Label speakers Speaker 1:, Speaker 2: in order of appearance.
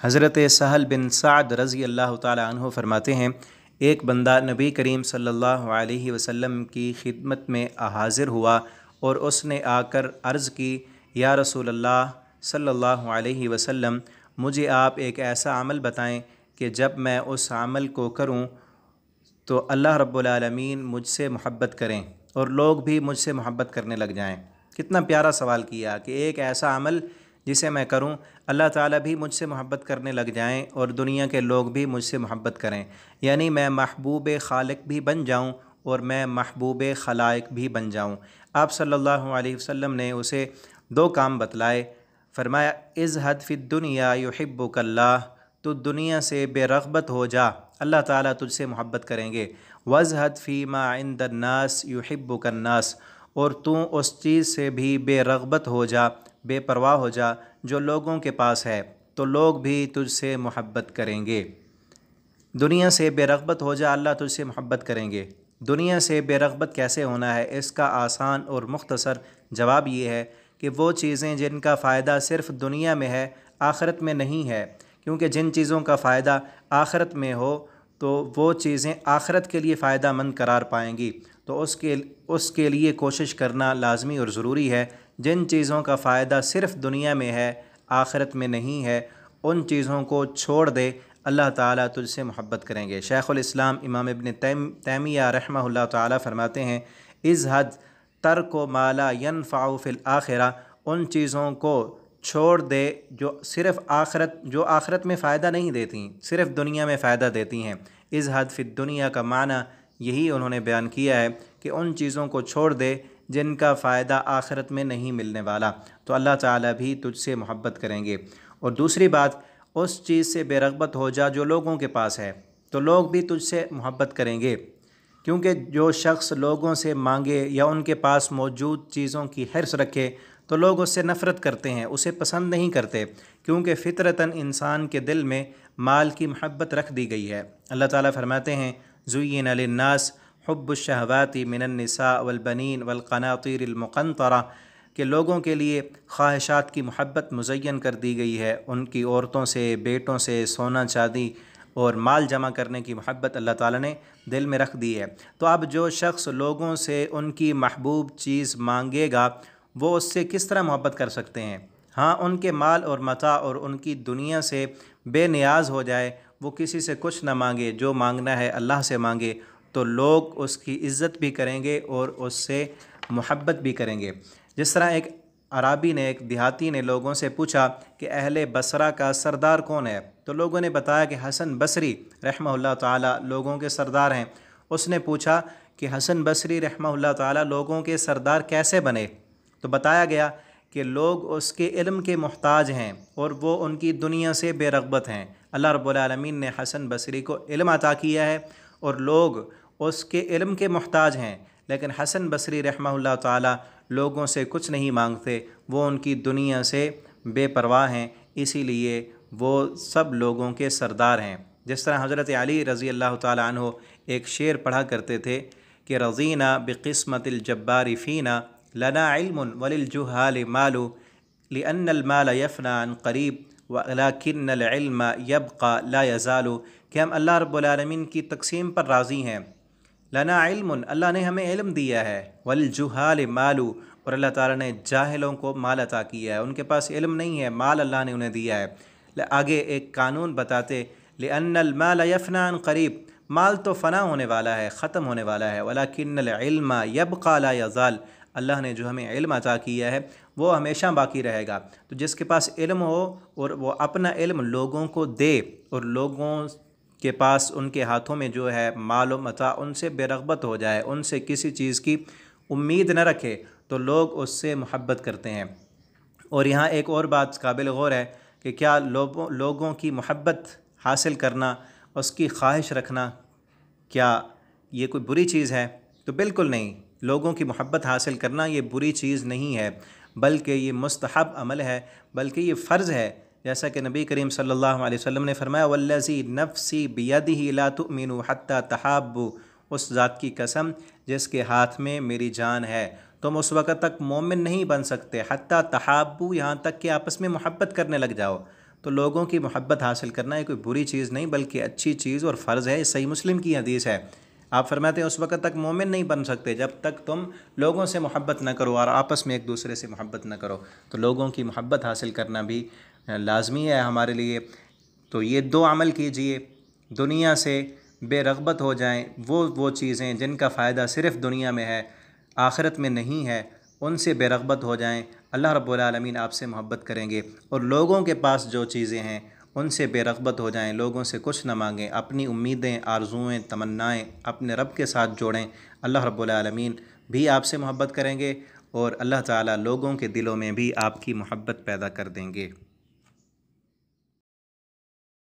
Speaker 1: हज़रत सहल बिन साद रज़ी अल्लाह ताला अन्हु फरमाते हैं, एक बंदा नबी करीम सल्लल्लाहु अलैहि वसल्लम की खिदमत में हाज़िर हुआ और उसने आकर अर्ज़ की, या रसूल अल्लाह सल्लल्लाहु अलैहि वसल्लम, मुझे आप एक ऐसा अमल बताएं कि जब मैं उस अमल को करूं तो अल्लाह रब्बुल आलमीन मुझसे मोहब्बत करें और लोग भी मुझसे मोहब्बत करने लग जाएं। कितना प्यारा सवाल किया कि एक ऐसा अमल जिसे मैं करूं, अल्लाह ताला भी मुझसे मोहब्बत करने लग जाएं और दुनिया के लोग भी मुझसे मोहब्बत करें, यानी मैं महबूब खालिक भी बन जाऊं और मैं महबूब खलाइक भी बन जाऊं। आप सल्लल्लाहु अलैहि वसल्लम ने उसे दो काम बतलाए। फ़रमाया, इज़हद फ़िद दुनिया युहिब्बुकल्लाह, तो दुनिया से बेरग़बत हो जा, अल्लाह ताला तुझसे मोहब्बत करेंगे। वज़हद फ़ीमा इंदन्नास युहिब्बुकन्नास, और तू उस चीज़ से भी बेरग़बत हो जा, बेपरवाह हो जा जो लोगों के पास है, तो लोग भी तुझसे मोहब्बत करेंगे। दुनिया से बेरग़बत हो जा, अल्लाह तुझसे मोहब्बत करेंगे। दुनिया से बेरग़बत कैसे होना है, इसका आसान और मुख्तसर जवाब ये है कि वो चीज़ें जिनका फ़ायदा सिर्फ़ दुनिया में है, आखिरत में नहीं है। क्योंकि जिन चीज़ों का फ़ायदा आखिरत में हो तो वो चीज़ें आखिरत के लिए फ़ायदा मंद करार पाएंगी, तो उसके लिए कोशिश करना लाजमी और ज़रूरी है। जिन चीज़ों का फ़ायदा सिर्फ़ दुनिया में है, आखिरत में नहीं है, उन चीज़ों को छोड़ दे, अल्लाह ताला तुझसे मोहब्बत करेंगे। शेखुल इस्लाम इमाम इब्न तैमिया रहमहुल्लाह ताला फरमाते हैं, इज़हद तर्को माला यनफ़अउ फ़िल आखिरा, उन चीज़ों को छोड़ दे जो आखिरत में फ़ायदा नहीं देती, सिर्फ़ दुनिया में फ़ायदा देती हैं। इज़हद फ़िद दुनिया का माना यही उन्होंने बयान किया है कि उन चीज़ों को छोड़ दे जिनका फ़ायदा आखिरत में नहीं मिलने वाला, तो अल्लाह ताला भी तुझसे मोहब्बत करेंगे। और दूसरी बात, उस चीज़ से बेरग़बत हो जा जो लोगों के पास है, तो लोग भी तुझसे मोहब्बत करेंगे। क्योंकि जो शख्स लोगों से मांगे या उनके पास मौजूद चीज़ों की हिर्स रखे तो लोग उससे नफ़रत करते हैं, उसे पसंद नहीं करते, क्योंकि फ़ितरतन इंसान के दिल में माल की मोहब्बत रख दी गई है। अल्लाह ताला फरमाते हैं, ज़ुय्यिना लिन्नास हुब्बुश्शहवाति मिनन्निसा वल्बनीन वल्क़नातिरिल मुक़न्तरा, कि लोगों के लिए ख्वाहिशात की मोहब्बत मुज़य्यन कर दी गई है, उनकी औरतों से, बेटों से, सोना चांदी और माल जमा करने की मोहब्बत अल्लाह ताला ने दिल में रख दी है। तो अब जो शख्स लोगों से उनकी महबूब चीज़ मांगेगा, वो उससे किस तरह मोहब्बत कर सकते हैं? हाँ, उनके माल और मता और उनकी दुनिया से बेनियाज हो जाए, वो किसी से कुछ ना मांगे, जो मांगना है अल्लाह से मांगे, तो लोग उसकी इज़्ज़त भी करेंगे और उससे मोहब्बत भी करेंगे। जिस तरह एक अराबी ने, एक देहाती ने लोगों से पूछा कि अहले बसरा का सरदार कौन है, तो लोगों ने बताया कि हसन बसरी रहमहुल्लाह ताला लोगों के सरदार हैं। उसने पूछा कि हसन बसरी रहमहुल्लाह ताला लोगों के सरदार कैसे बने, तो बताया गया कि लोग उसके इल्म के मोहताज हैं और वो उनकी दुनिया से बेरग़बत हैं। अल्लाह रब्बुल आलमीन ने हसन बसरी को इल्म अता किया है और लोग उसके इल्म के मोहताज हैं, लेकिन हसन बसरी रहमहुल्लाह ताला लोगों से कुछ नहीं मांगते, वो उनकी दुनिया से बेपरवाह हैं, इसीलिए वो सब लोगों के सरदार हैं। जिस तरह हज़रत अली रज़ी अल्लाह ताला अन्हु एक शेर पढ़ा करते थे कि रज़ीना बिक़िस्मतिल जब्बारि फ़ीना लना इल्मुन वलिल जुहाल मालू लिअन्नल माल यफ़ना अन क़रीब वलाकिन्नल इल्म यबक़ा ला यज़ालू, कि हम अल्लाह रब्बुल आलमीन की तक़सीम पर राज़ी हैं। लना इल्मुन, अल्लाह ने हमें इल्म दिया है, वल जुहाल मालू, और अल्लाह ताला ने जाहिलों को माल अता किया है, उनके पास इल्म नहीं है, माल अल्लाह ने उन्हें दिया है। आगे एक कानून बताते, लिअन्नल माल यफ़ना अन क़रीब, माल तो फ़ना होने वाला है, ख़त्म होने वाला है, वलाकिन्नल इल्म यबक़ा ला यज़ाल, अल्लाह ने जो हमें इल्म अता किया है वो हमेशा बाकी रहेगा। तो जिसके पास इल्म हो और वो अपना इल्म लोगों को दे और लोगों के पास उनके हाथों में जो है माल व मता उनसे बेरग़बत हो जाए, उनसे किसी चीज़ की उम्मीद न रखे, तो लोग उससे मोहब्बत करते हैं। और यहाँ एक और बात काबिल गौर है कि क्या लोगों की मोहब्बत हासिल करना, उसकी ख्वाहिश रखना, क्या ये कोई बुरी चीज़ है? तो बिल्कुल नहीं। लोगों की मोहब्बत हासिल करना ये बुरी चीज़ नहीं है, बल्कि ये मुस्तहब अमल है, बल्कि ये फ़र्ज़ है। जैसा कि नबी करीम सल्लल्लाहु अलैहि वसल्लम ने फरमाया, वल्लज़ी नफ़्सी बियदिही ला तुमिनु हत्ता तहाब्बु, उस ज़ात की कसम जिसके हाथ में मेरी जान है, तुम उस वक़्त तक मोमिन नहीं बन सकते हत्ता तहाब्बु, यहाँ तक कि आपस में मोहब्बत करने लग जाओ। तो लोगों की मोहब्बत हासिल करना है कोई बुरी चीज़ नहीं बल्कि अच्छी चीज़ और फ़र्ज़ है। सही मुस्लिम की हदीस है। आप फरमाते हैं उस वक़्त तक मोमिन नहीं बन सकते जब तक तुम लोगों से मोहब्बत न करो और आपस में एक दूसरे से मोहब्बत न करो। तो लोगों की मोहब्बत हासिल करना भी लाजमी है हमारे लिए। तो ये दो अमल कीजिए, दुनिया से बेरग़बत हो जाएं। वो चीज़ें जिनका फ़ायदा सिर्फ़ दुनिया में है, आखिरत में नहीं है, उनसे बेरग़बत हो जाएं। अल्लाह रब्बुल आलमीन आपसे मोहब्बत करेंगे। और लोगों के पास जो चीज़ें हैं उनसे बेरग़बत हो जाएं, लोगों से कुछ न मांगें, अपनी उम्मीदें, आरज़ुएँ, तमन्नाएँ अपने रब के साथ जोड़ें। अल्लाह रब्बुल आलमीन भी आपसे मोहब्बत करेंगे और अल्लाह ताला लोगों के दिलों में भी आपकी मोहब्बत पैदा कर देंगे।